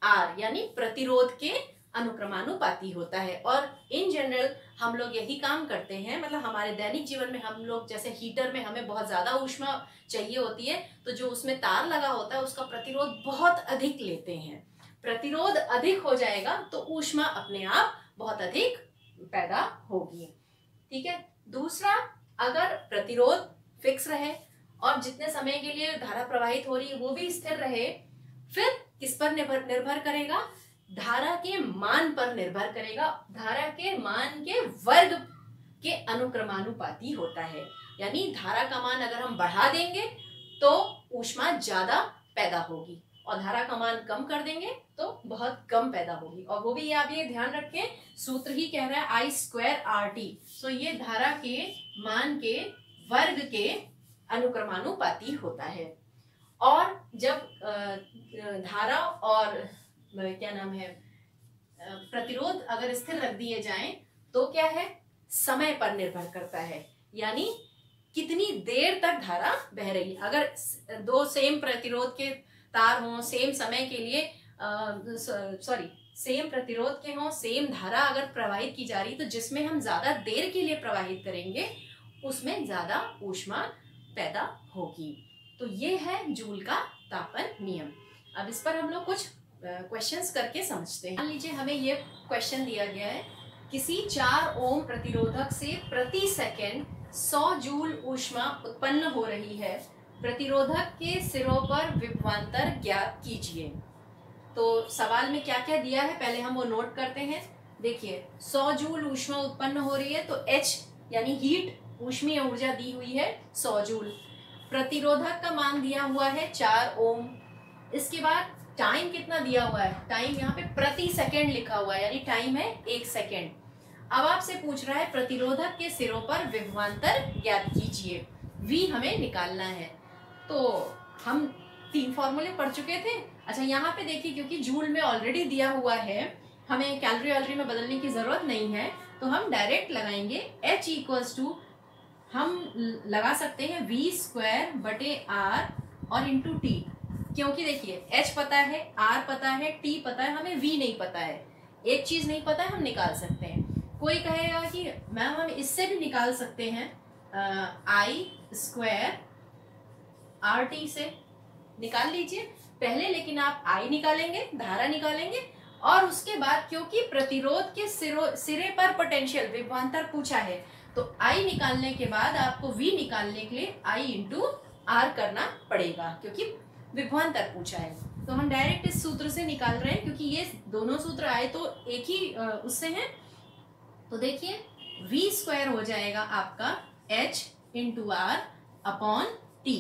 Speaker 1: R, यानी प्रतिरोध के अनुक्रमानुपाती होता है। और इन जनरल हम लोग यही काम करते हैं, मतलब हमारे दैनिक जीवन में हम लोग, जैसे हीटर में हमें बहुत ज्यादा ऊष्मा चाहिए होती है, तो जो उसमें तार लगा होता है उसका प्रतिरोध बहुत अधिक लेते हैं। प्रतिरोध अधिक हो जाएगा तो ऊष्मा अपने आप बहुत अधिक पैदा होगी, ठीक है। दूसरा, अगर प्रतिरोध फिक्स रहे और जितने समय के लिए धारा प्रवाहित हो रही है वो भी स्थिर रहे, फिर किस पर निर्भर करेगा? धारा के मान पर निर्भर करेगा। धारा के मान के वर्ग के अनुक्रमानुपाती होता है, यानी धारा का मान अगर हम बढ़ा देंगे तो ऊष्मा ज्यादा पैदा होगी, और धारा का मान कम कर देंगे तो बहुत कम पैदा होगी। और वो भी आप ये ध्यान रखें, सूत्र ही कह रहा है I²RT। सो ये धारा के मान के वर्ग के अनुक्रमानुपाती होता है। और जब धारा और क्या नाम है प्रतिरोध अगर स्थिर रख दिए जाएं तो क्या है, समय पर निर्भर करता है, यानी कितनी देर तक धारा बह रही है। अगर दो सेम प्रतिरोध के तार हों, सेम समय के लिए सेम प्रतिरोध के हों, सेम धारा अगर प्रवाहित की जा रही, तो जिसमें हम ज्यादा देर के लिए प्रवाहित करेंगे उसमें ज्यादा ऊष्मा पैदा होगी। तो ये है जूल का तापन नियम। अब इस पर हम लोग कुछ क्वेश्चंस करके समझते हैं। मान लीजिए हमें ये क्वेश्चन दिया गया है, किसी 4 ओम प्रतिरोधक से प्रति सेकंड 100 जूल ऊष्मा उत्पन्न हो रही है, प्रतिरोधक के सिरों पर विभवांतर ज्ञात कीजिए। तो सवाल में क्या क्या दिया है पहले हम वो नोट करते हैं। देखिए 100 जूल ऊष्मा उत्पन्न हो रही है तो H यानी हीट ऊष्मीय ऊर्जा दी हुई है 100 जूल। प्रतिरोधक का मान दिया हुआ है 4 ओम। इसके बाद टाइम कितना दिया हुआ है, टाइम यहाँ पे प्रति सेकंड लिखा हुआ है यानी टाइम है 1 सेकंड। अब आपसे पूछ रहा है प्रतिरोधक के सिरों पर विभवांतर ज्ञात कीजिए, V हमें निकालना है। तो हम 3 फॉर्मूले पढ़ चुके थे। अच्छा यहाँ पे देखिए क्योंकि जूल में ऑलरेडी दिया हुआ है, हमें कैलोरी वैलोरी में बदलने की जरूरत नहीं है, तो हम डायरेक्ट लगाएंगे H इक्वल्स टू हम लगा सकते हैं V² बटे R और इंटू T, क्योंकि देखिए H पता है, R पता है, T पता है, हमें V नहीं पता है। एक चीज नहीं पता है हम निकाल सकते हैं। कोई कहेगा कि मैम हम इससे भी निकाल सकते हैं, I² RT से निकाल लीजिए पहले, लेकिन आप I निकालेंगे, धारा निकालेंगे, और उसके बाद क्योंकि प्रतिरोध के सिरे पर पोटेंशियल विभवांतर पूछा है तो I निकालने के बाद आपको V निकालने के लिए I इंटू R करना पड़ेगा क्योंकि विभवांतर पूछा है। तो हम डायरेक्ट इस सूत्र से निकाल रहे हैं क्योंकि ये दोनों सूत्र आए तो एक ही उससे हैं। तो देखिए V² हो जाएगा आपका H into R upon T,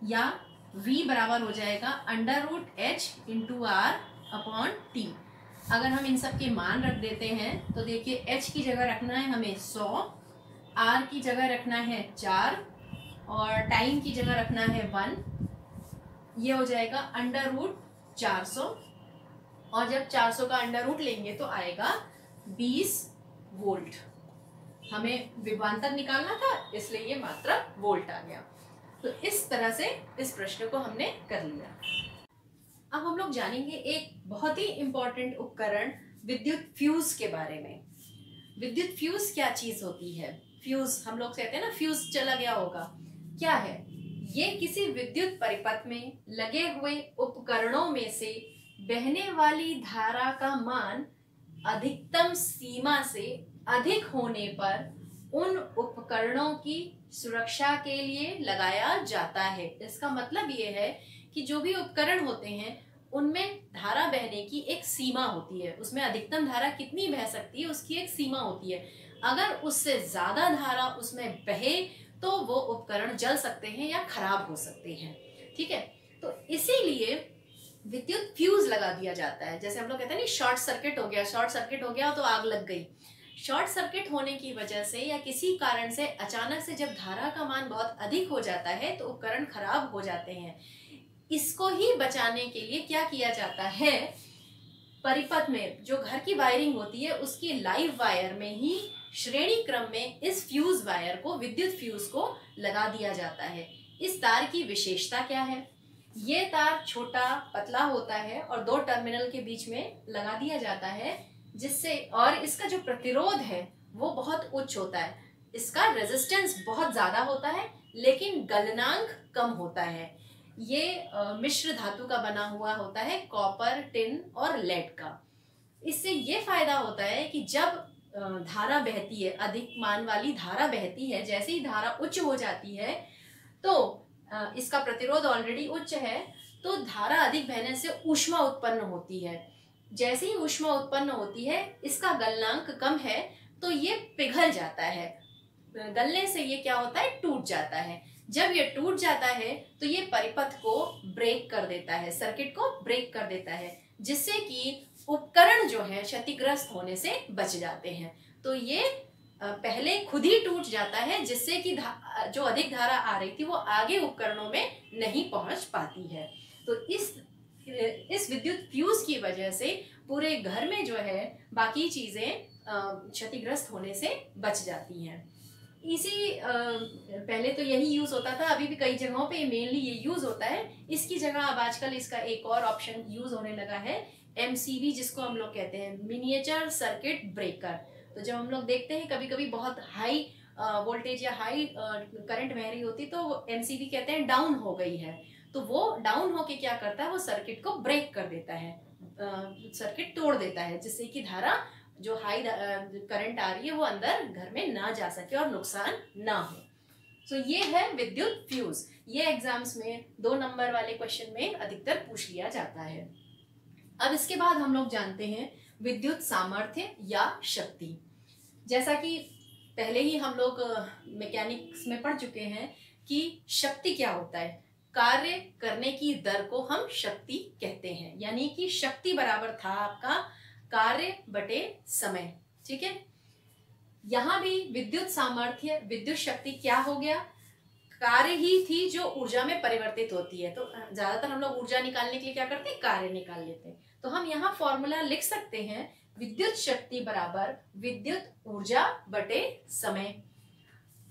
Speaker 1: या V बराबर हो जाएगा √H into R upon T। अगर हम इन सब के मान रख देते हैं तो देखिए H की जगह रखना है हमें 100, R की जगह रखना है 4 और टाइम की जगह रखना है 1। ये हो जाएगा √400, और जब 400 का अंडर लेंगे तो आएगा 20 वोल्ट। हमें विभवांतर निकालना था इसलिए ये मात्रा वोल्ट आ गया। तो इस तरह से इस प्रश्न को हमने कर लिया। अब हम लोग जानेंगे एक बहुत ही इंपॉर्टेंट उपकरण विद्युत फ्यूज के बारे में। विद्युत फ्यूज क्या चीज होती है? फ्यूज हम लोग कहते हैं ना, फ्यूज चला गया होगा, क्या है ये? किसी विद्युत परिपथ में लगे हुए उपकरणों में से बहने वाली धारा का मान अधिकतम सीमा से अधिक होने पर उन उपकरणों की सुरक्षा के लिए लगाया जाता है। इसका मतलब ये है कि जो भी उपकरण होते हैं उनमें धारा बहने की एक सीमा होती है, उसमें अधिकतम धारा कितनी बह सकती है उसकी एक सीमा होती है। अगर उससे ज्यादा धारा उसमें बहे तो वो उपकरण जल सकते हैं या खराब हो सकते हैं। ठीक है, तो इसीलिए विद्युत फ्यूज लगा दिया जाता है। जैसे हम लोग कहते हैं ना, शॉर्ट सर्किट हो गया, शॉर्ट सर्किट हो गया तो आग लग गई। शॉर्ट सर्किट होने की वजह से या किसी कारण से अचानक से जब धारा का मान बहुत अधिक हो जाता है तो उपकरण खराब हो जाते हैं। इसको ही बचाने के लिए क्या किया जाता है, परिपथ में जो घर की वायरिंग होती है उसकी लाइव वायर में ही श्रेणी क्रम में इस फ्यूज वायर को, विद्युत फ्यूज को लगा दिया जाता है। इस तार की विशेषता क्या है? ये तार छोटा पतला होता है और 2 टर्मिनल के बीच में लगा दिया जाता है, जिससे, और इसका जो प्रतिरोध है वो बहुत उच्च होता है। इसका रेजिस्टेंस बहुत ज्यादा होता है लेकिन गलनांक कम होता है। ये मिश्र धातु का बना हुआ होता है, कॉपर, टिन और लेड का। इससे ये फायदा होता है कि जब धारा बहती है, अधिक मान वाली धारा बहती है, जैसे ही धारा उच्च हो जाती है तो इसका प्रतिरोध ऑलरेडी उच्च है तो धारा अधिक बहने से ऊष्मा उत्पन्न होती है। जैसे ही ऊष्मा उत्पन्न होती है, इसका गलनांक कम है तो ये पिघल जाता है। गलने से ये क्या होता है, टूट जाता है। जब ये टूट जाता है तो ये परिपथ को ब्रेक कर देता है, सर्किट को ब्रेक कर देता है, जिससे कि उपकरण जो है क्षतिग्रस्त होने से बच जाते हैं। तो ये पहले खुद ही टूट जाता है, जिससे कि जो अधिक धारा आ रही थी वो आगे उपकरणों में नहीं पहुंच पाती है। तो इस विद्युत फ्यूज की वजह से पूरे घर में जो है बाकी चीजें क्षतिग्रस्त होने से बच जाती हैं। इसी पहले तो यही यूज होता था, अभी भी कई जगहों पे मेनली ये यूज होता है। इसकी जगह अब आजकल इसका एक और ऑप्शन यूज होने लगा है, MCB, जिसको हम लोग कहते हैं मिनिएचर सर्किट ब्रेकर। तो जब हम लोग देखते हैं कभी कभी बहुत हाई वोल्टेज या हाई करंट बह रही होती तो MCB कहते हैं डाउन हो गई है, तो वो डाउन होके क्या करता है, वो सर्किट को ब्रेक कर देता है, सर्किट तोड़ देता है, जिससे कि धारा जो हाई करंट आ रही है वो अंदर घर में ना जा सके और नुकसान ना हो। तो ये है विद्युत फ्यूज। ये एग्जाम्स में 2 नंबर वाले क्वेश्चन में अधिकतर पूछ लिया जाता है। अब इसके बाद हम लोग जानते हैं विद्युत सामर्थ्य या शक्ति। जैसा कि पहले ही हम लोग मैकेनिक्स में पढ़ चुके हैं कि शक्ति क्या होता है। कार्य करने की दर को हम शक्ति कहते हैं, यानी कि शक्ति बराबर था आपका कार्य बटे समय। ठीक है, यहां भी विद्युत सामर्थ्य विद्युत शक्ति क्या हो गया, कार्य ही थी जो ऊर्जा में परिवर्तित होती है। तो ज्यादातर हम लोग ऊर्जा निकालने के लिए क्या करते हैं, कार्य निकाल लेते हैं। तो हम यहाँ फॉर्मूला लिख सकते हैं विद्युत शक्ति बराबर विद्युत ऊर्जा बटे समय।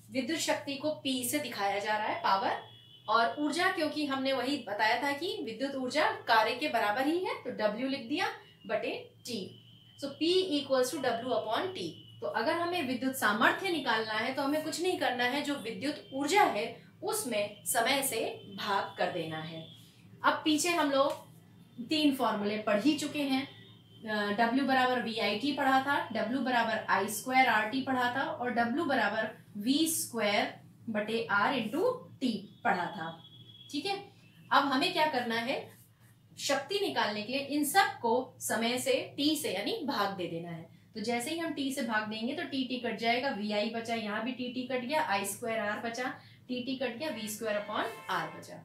Speaker 1: विद्युत शक्ति को P से दिखाया जा रहा है, पावर, और ऊर्जा क्योंकि हमने वही बताया था कि विद्युत ऊर्जा कार्य के बराबर ही है, तो W लिख दिया बटे T। So P equals to W upon T। तो अगर हमें विद्युत सामर्थ्य निकालना है तो हमें कुछ नहीं करना है, जो विद्युत ऊर्जा है उसमें समय से भाग कर देना है। अब पीछे हम लोग 3 फॉर्मूले पढ़ ही चुके हैं। W बराबर VIT पढ़ा था, W बराबर I स्क्वायर RT पढ़ा था, और W बराबर V स्क्वायर बटे R इंटू T पढ़ा था। ठीक है, अब हमें क्या करना है, शक्ति निकालने के लिए इन सब को समय से T से यानी भाग दे देना है। तो जैसे ही हम T से भाग देंगे तो T कट जाएगा, VI बचा, यहाँ भी T कट गया, I स्क्वायर R बचा, T कट गया, V स्क्वायर अपॉन R बचा।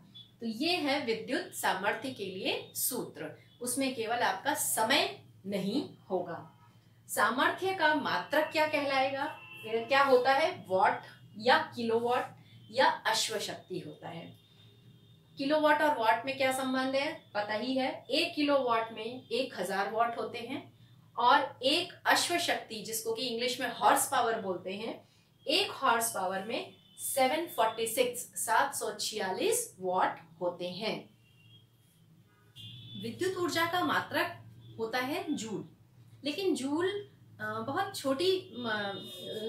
Speaker 1: तो ये है विद्युत सामर्थ्य के लिए सूत्र। उसमें केवल आपका समय नहीं होगा। सामर्थ्य का मात्रक क्या कहलाएगा, क्या होता है, वॉट या किलोवाट या अश्व शक्ति होता है। किलोवाट और वाट में क्या संबंध है, पता ही है। 1 किलोवाट में 1000 वाट होते हैं, और एक अश्व शक्ति जिसको कि इंग्लिश में हॉर्स पावर बोलते हैं, 1 हॉर्स पावर में 746 वाट होते हैं। विद्युत ऊर्जा का मात्रक होता है जूल, लेकिन जूल बहुत छोटी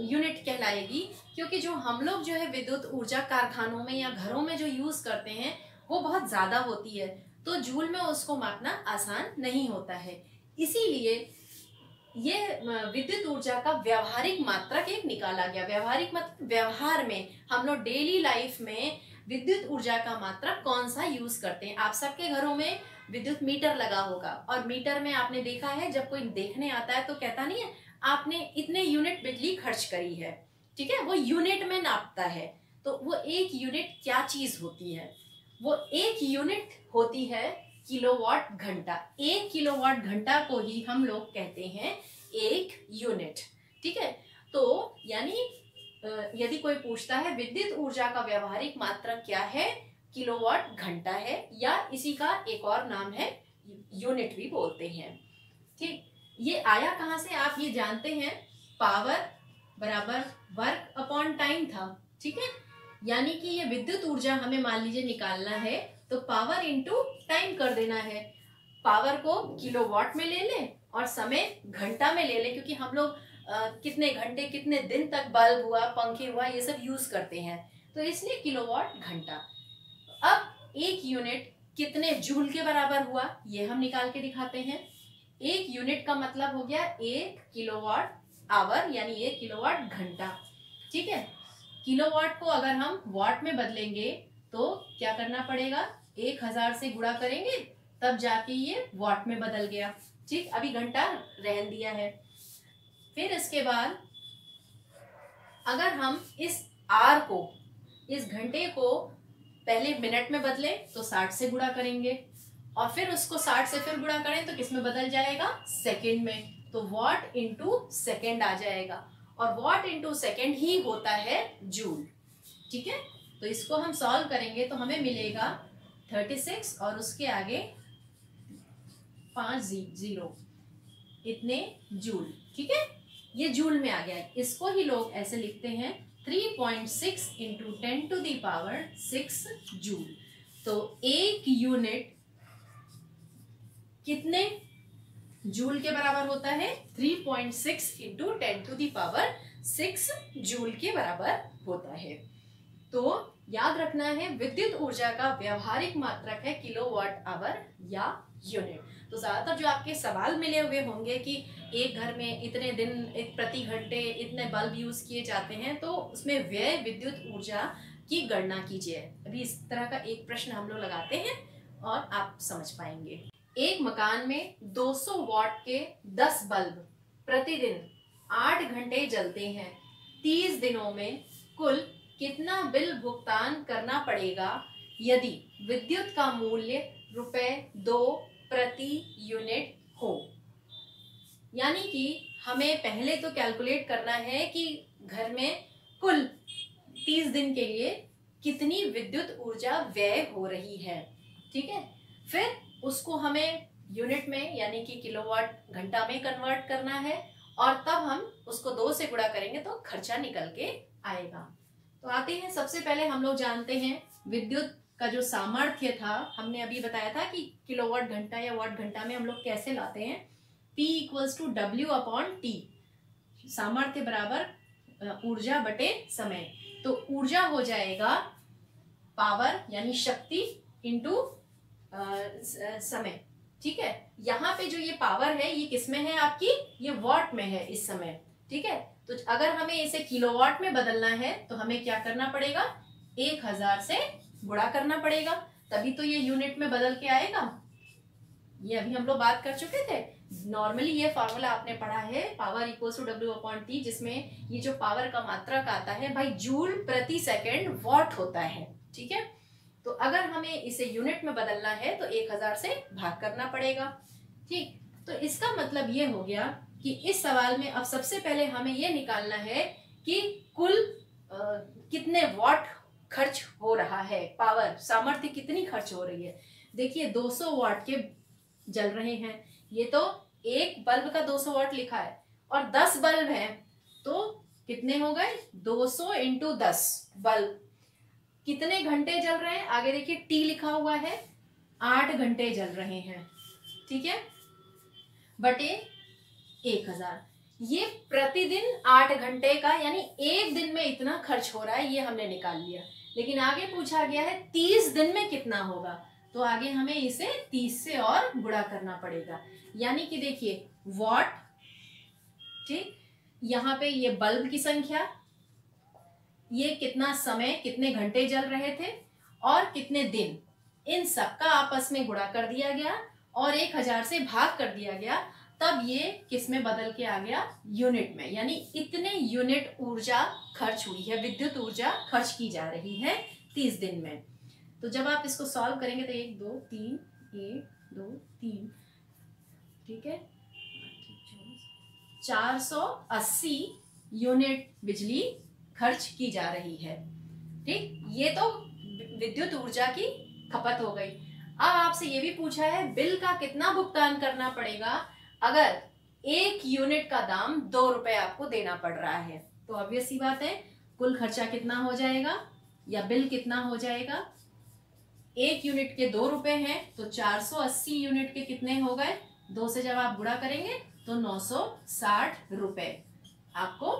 Speaker 1: यूनिट कहलाएगी, क्योंकि जो हम लोग जो है विद्युत ऊर्जा कारखानों में या घरों में जो यूज करते हैं वो बहुत ज्यादा होती है, तो जूल में उसको मापना आसान नहीं होता है। इसीलिए ये विद्युत ऊर्जा का व्यवहारिक मात्रक एक निकाला गया। व्यवहारिक मतलब व्यवहार में हम लोग डेली लाइफ में विद्युत ऊर्जा का मात्रक कौन सा यूज करते हैं। आप सबके घरों में विद्युत मीटर लगा होगा, और मीटर में आपने देखा है जब कोई देखने आता है तो कहता नहीं है आपने इतने यूनिट बिजली खर्च करी है। ठीक है, वो यूनिट में नापता है। तो वो एक यूनिट क्या चीज होती है, वो एक यूनिट होती है किलोवाट घंटा। 1 किलोवाट घंटा को ही हम लोग कहते हैं 1 यूनिट। ठीक है, तो यानी यदि कोई पूछता है विद्युत ऊर्जा का व्यवहारिक मात्रक क्या है, किलोवाट घंटा है, या इसी का एक और नाम है यूनिट भी बोलते हैं। ठीक, ये आया कहां से आप ये जानते हैं, पावर बराबर वर्क अपॉन टाइम था। ठीक है, यानी कि ये विद्युत ऊर्जा हमें मान लीजिए निकालना है तो पावर इंटू टाइम कर देना है। पावर को किलोवाट में ले लें और समय घंटा में ले लें, क्योंकि हम लोग कितने घंटे कितने दिन तक बल्ब हुआ, पंखे हुआ, ये सब यूज करते हैं, तो इसलिए किलोवाट घंटा। अब 1 यूनिट कितने जूल के बराबर हुआ ये हम निकाल के दिखाते हैं। 1 यूनिट का मतलब हो गया 1 किलोवाट आवर, यानी 1 किलोवाट घंटा। ठीक है, किलोवाट को अगर हम वाट में बदलेंगे तो क्या करना पड़ेगा, 1000 से गुणा करेंगे तब जाके ये वाट में बदल गया। ठीक, अभी घंटा रहन दिया है। फिर इसके बाद अगर हम इस आर को, इस घंटे को पहले मिनट में बदलें तो 60 से गुणा करेंगे, और फिर उसको 60 से फिर गुणा करें तो किसमें बदल जाएगा, सेकंड में। तो वाट इंटू सेकंड आ जाएगा, और वाट इंटू सेकंड ही होता है जूल। ठीक है, तो इसको हम सॉल्व करेंगे तो हमें मिलेगा 36 और उसके आगे 5 0 इतने जूल। ठीक है, ये जूल में आ गया। इसको ही लोग ऐसे लिखते हैं 3.6 into 10 to the power 6 joule. तो 1 यूनिट कितने जूल के बराबर होता है, 3.6 into 10 to the power 6 joule के बराबर होता है। तो याद रखना है विद्युत ऊर्जा का व्यवहारिक मात्रक है किलोवाट आवर या यूनिट। तो ज्यादातर जो आपके सवाल मिले हुए होंगे कि एक घर में इतने दिन प्रति घंटे इतने बल्ब यूज किए जाते हैं, तो उसमें व्यय विद्युत ऊर्जा की गणना कीजिए। अभी इस तरह का एक प्रश्न हम लोग लगाते हैं और आप समझ पाएंगे। एक मकान में 200 वाट के 10 बल्ब प्रतिदिन 8 घंटे जलते हैं। 30 दिनों में कुल कितना बिल भुगतान करना पड़ेगा यदि विद्युत का मूल्य ₹2 प्रति यूनिट हो। यानी कि हमें पहले तो कैलकुलेट करना है कि घर में कुल 30 दिन के लिए कितनी विद्युत ऊर्जा व्यय हो रही है, ठीक है। फिर उसको हमें यूनिट में यानी कि किलोवाट घंटा में कन्वर्ट करना है और तब हम उसको 2 से गुणा करेंगे तो खर्चा निकल के आएगा। तो आते हैं, सबसे पहले हम लोग जानते हैं विद्युत का जो सामर्थ्य था, हमने अभी बताया था कि किलोवाट घंटा या वाट घंटा में हम लोग कैसे लाते हैं। P = W/T, सामर्थ्य बराबर ऊर्जा बटे समय। तो ऊर्जा हो जाएगा पावर यानी शक्ति इंटू समय, ठीक है। यहाँ पे जो ये पावर है ये किस में है आपकी, ये वाट में है इस समय, ठीक है। तो अगर हमें इसे किलोवाट में बदलना है तो हमें क्या करना पड़ेगा, 1000 से गुणा करना पड़ेगा, तभी तो ये यूनिट में बदल के आएगा। ये अभी हम लोग बात कर चुके थे। नॉर्मली ये फॉर्मूला आपने पढ़ा है, पावर = W/T, जिसमें ये जो पावर का मात्रक आता है भाई जूल प्रति सेकेंड वाट होता है, ठीक है। तो अगर हमें इसे यूनिट में बदलना है तो 1000 से भाग करना पड़ेगा, ठीक। तो इसका मतलब ये हो गया कि इस सवाल में अब सबसे पहले हमें ये निकालना है कि कुल कितने वाट खर्च हो रहा है, पावर सामर्थ्य कितनी खर्च हो रही है। देखिए 200 वाट के जल रहे हैं, ये तो एक बल्ब का 200 वाट लिखा है और 10 बल्ब हैं तो कितने हो गए, 200 × 10 बल्ब कितने घंटे जल रहे हैं। आगे देखिए टी लिखा हुआ है, 8 घंटे जल रहे हैं, ठीक है, बटे 1000। ये प्रतिदिन 8 घंटे का यानी एक दिन में इतना खर्च हो रहा है, ये हमने निकाल लिया। लेकिन आगे पूछा गया है 30 दिन में कितना होगा, तो आगे हमें इसे 30 से और गुणा करना पड़ेगा। यानी कि देखिए वाट, ठीक, यहाँ पे ये बल्ब की संख्या, ये कितना समय कितने घंटे जल रहे थे और कितने दिन, इन सबका आपस में गुणा कर दिया गया और 1000 से भाग कर दिया गया, तब ये किस में बदल के आ गया, यूनिट में। यानी इतने यूनिट ऊर्जा खर्च हुई है, विद्युत ऊर्जा खर्च की जा रही है 30 दिन में। तो जब आप इसको सॉल्व करेंगे तो 1 2 3 1 2 3, ठीक है, 480 यूनिट बिजली खर्च की जा रही है, ठीक। ये तो विद्युत ऊर्जा की खपत हो गई। अब आपसे ये भी पूछा है बिल का कितना भुगतान करना पड़ेगा अगर 1 यूनिट का दाम 2 रुपए आपको देना पड़ रहा है। तो ऑब्वियस सी बात है, कुल खर्चा कितना हो जाएगा या बिल कितना हो जाएगा। 1 यूनिट के 2 रुपए हैं तो 480 यूनिट के कितने हो गए, 2 से जब आप गुणा करेंगे तो 960 रुपए आपको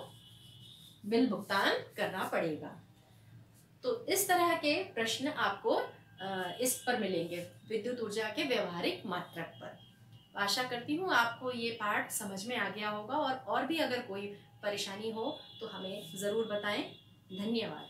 Speaker 1: बिल भुगतान करना पड़ेगा। तो इस तरह के प्रश्न आपको इस पर मिलेंगे, विद्युत ऊर्जा के व्यवहारिक मात्रक पर। आशा करती हूँ आपको ये पाठ समझ में आ गया होगा और भी अगर कोई परेशानी हो तो हमें ज़रूर बताएं। धन्यवाद।